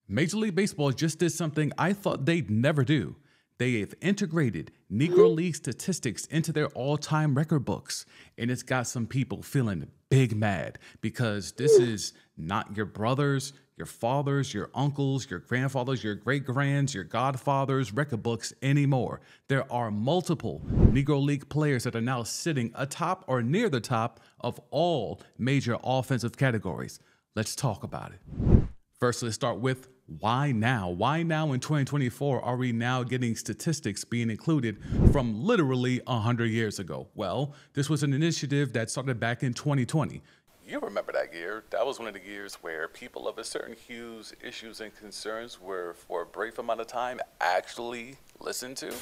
Major League Baseball just did something I thought they'd never do. They have integrated Negro League statistics into their all-time record books, and it's got some people feeling big mad because this is not your brothers, your fathers, your uncles, your grandfathers, your great-grands, your godfathers' record books anymore. There are multiple Negro League players that are now sitting atop or near the top of all major offensive categories. Let's talk about it. First, let's start with why now? Why now in 2024 are we now getting statistics being included from literally 100 years ago? Well, this was an initiative that started back in 2020. You remember that year. That was one of the years where people of a certain hues, issues, and concerns were, for a brief amount of time, actually listened to.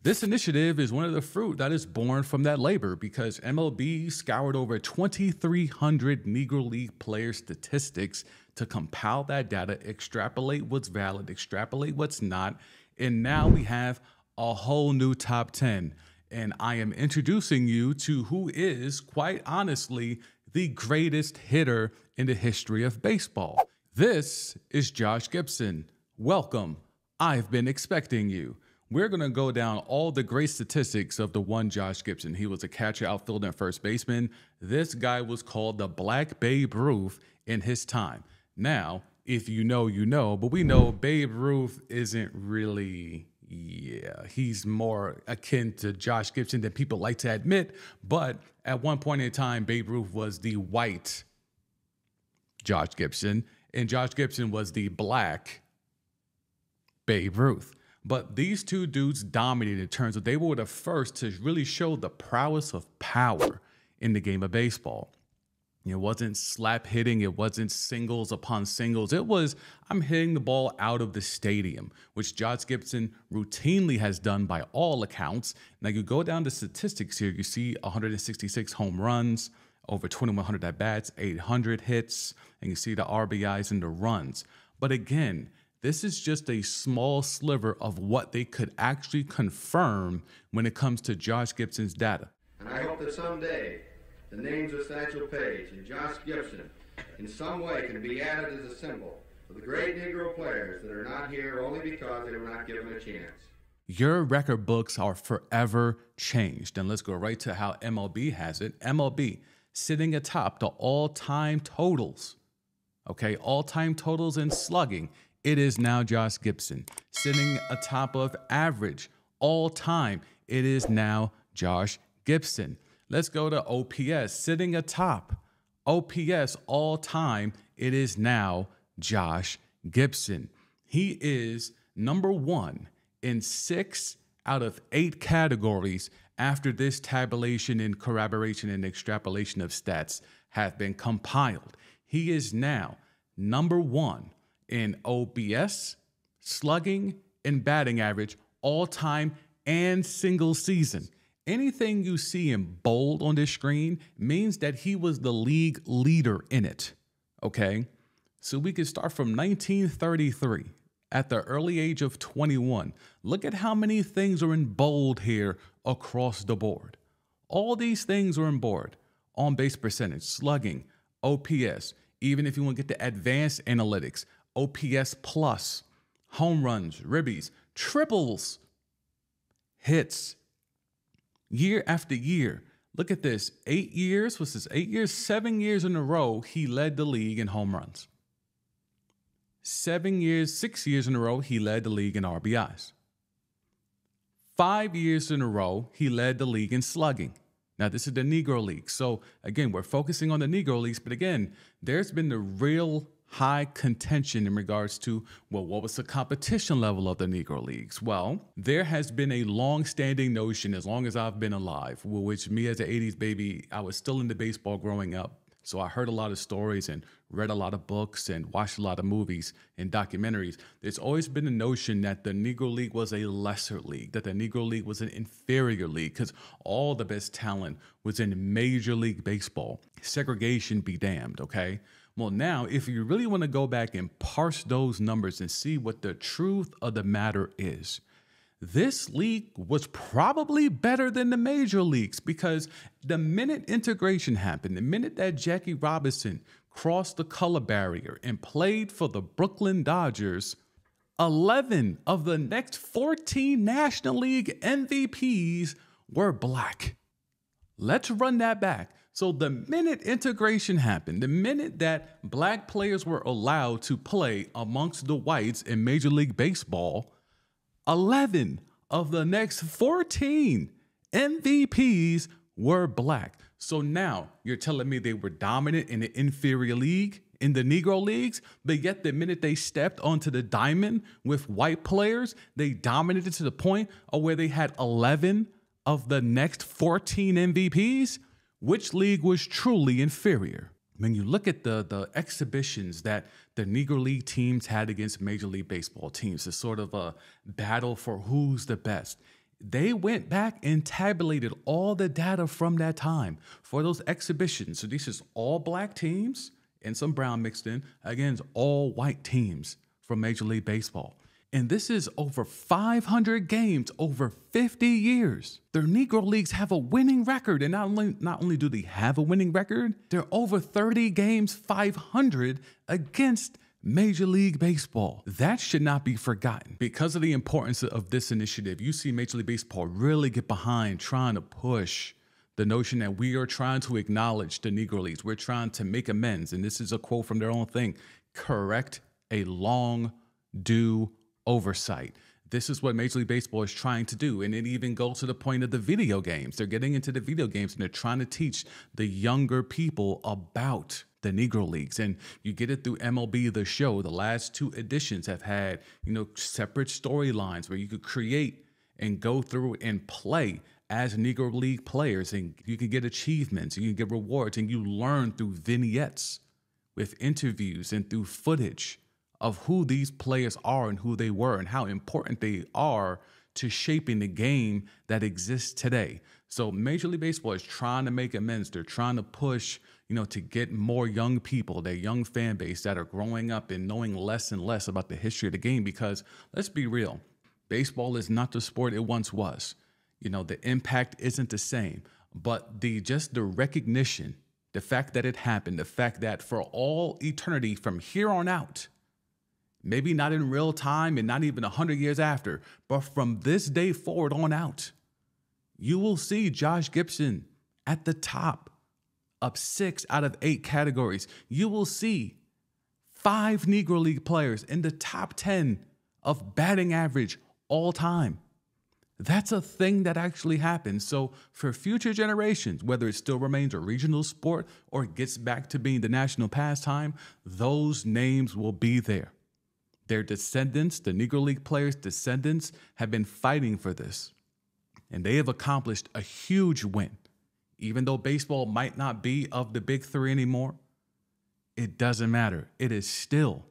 This initiative is one of the fruit that is born from that labor because MLB scoured over 2,300 Negro League player statistics to compile that data, extrapolate what's valid, extrapolate what's not, and now we have a whole new top 10. And I am introducing you to who is, quite honestly, the greatest hitter in the history of baseball. This is Josh Gibson. Welcome. I've been expecting you. We're going to go down all the great statistics of the one Josh Gibson. He was a catcher, outfielder, and first baseman. This guy was called the Black Babe Ruth in his time. Now, if you know, you know, but we know Babe Ruth isn't really, he's more akin to Josh Gibson than people like to admit. But at one point in time, Babe Ruth was the white Josh Gibson, and Josh Gibson was the black Babe Ruth. But these two dudes dominated in terms of they were the first to really show the prowess of power in the game of baseball. It wasn't slap hitting. It wasn't singles upon singles. It was, I'm hitting the ball out of the stadium, which Josh Gibson routinely has done by all accounts. Now you go down the statistics here. You see 166 home runs, over 2,100 at-bats, 800 hits, and you see the RBIs and the runs. But again, this is just a small sliver of what they could actually confirm when it comes to Josh Gibson's data. And I hope that someday the names of Satchel Paige and Josh Gibson in some way can be added as a symbol of the great Negro players that are not here only because they were not given a chance. Your record books are forever changed. And let's go right to how MLB has it. MLB sitting atop the all-time totals. Okay, all-time totals in slugging. It is now Josh Gibson. Sitting atop of average all-time. It is now Josh Gibson. Let's go to OPS. Sitting atop OPS all time, it is now Josh Gibson. He is number one in 6 out of 8 categories after this tabulation and corroboration and extrapolation of stats have been compiled. He is now number one in OPS, slugging, and batting average all time and single season. Anything you see in bold on this screen means that he was the league leader in it, okay? So we can start from 1933 at the early age of 21. Look at how many things are in bold here across the board. All these things are in bold. On base percentage, slugging, OPS, even if you want to get the advanced analytics, OPS plus, home runs, ribbies, triples, hits, year after year. Look at this. 8 years, what's this? 8 years, 7 years in a row, he led the league in home runs. 7 years, 6 years in a row, he led the league in RBIs. 5 years in a row, he led the league in slugging. Now, this is the Negro League. So, again, we're focusing on the Negro Leagues. But again, there's been the real high contention in regards to, well, what was the competition level of the Negro Leagues? Well, there has been a long-standing notion as long as I've been alive, which me as an 80s baby, I was still into baseball growing up. So I heard a lot of stories and read a lot of books and watched a lot of movies and documentaries. There's always been a notion that the Negro League was a lesser league, that the Negro League was an inferior league because all the best talent was in Major League Baseball. Segregation be damned, okay? Well, now, if you really want to go back and parse those numbers and see what the truth of the matter is, this league was probably better than the major leagues because the minute integration happened, the minute that Jackie Robinson crossed the color barrier, and played for the Brooklyn Dodgers, 11 of the next 14 National League MVPs were black. Let's run that back. So the minute integration happened, the minute that black players were allowed to play amongst the whites in Major League Baseball, 11 of the next 14 MVPs were black. So now you're telling me they were dominant in the inferior league, in the Negro leagues, but yet the minute they stepped onto the diamond with white players, they dominated to the point of where they had 11 of the next 14 MVPs? Which league was truly inferior? When you look at the exhibitions that the Negro League teams had against Major League Baseball teams, it's sort of a battle for who's the best. They went back and tabulated all the data from that time for those exhibitions. So this is all black teams and some brown mixed in against all white teams from Major League Baseball. And this is over 500 games, over 50 years. Their Negro Leagues have a winning record. And not only do they have a winning record, they're over 30 games, 500 against Major League Baseball. That should not be forgotten. Because of the importance of this initiative, you see Major League Baseball really get behind trying to push the notion that we are trying to acknowledge the Negro Leagues. We're trying to make amends. And this is a quote from their own thing: correct a long due oversight. This is what Major League Baseball is trying to do. And it even goes to the point of the video games. They're getting into the video games and they're trying to teach the younger people about the Negro Leagues. And you get it through MLB The Show. The last 2 editions have had, separate storylines where you could create and go through and play as Negro League players. And you can get achievements, you can get rewards, and you learn through vignettes with interviews and through footage of who these players are and who they were and how important they are to shaping the game that exists today. So Major League Baseball is trying to make amends. They're trying to push, to get more young people, their young fan base that are growing up and knowing less and less about the history of the game. Because let's be real, baseball is not the sport it once was. The impact isn't the same, but the recognition, the fact that it happened, the fact that for all eternity from here on out, maybe not in real time and not even 100 years after, but from this day forward on out, you will see Josh Gibson at the top of 6 out of 8 categories. You will see 5 Negro League players in the top 10 of batting average all time. That's a thing that actually happens. So for future generations, whether it still remains a regional sport or it gets back to being the national pastime, those names will be there. Their descendants, the Negro League players' descendants, have been fighting for this. And they have accomplished a huge win. Even though baseball might not be of the big 3 anymore, it doesn't matter. It is still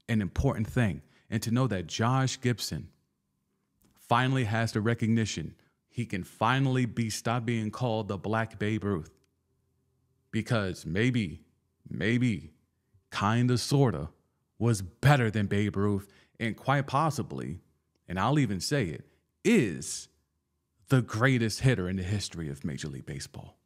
an important thing. And to know that Josh Gibson finally has the recognition, he can finally stop being called the Black Babe Ruth. Because maybe, kinda, sorta, was better than Babe Ruth, and quite possibly, and I'll even say it, is the greatest hitter in the history of Major League Baseball.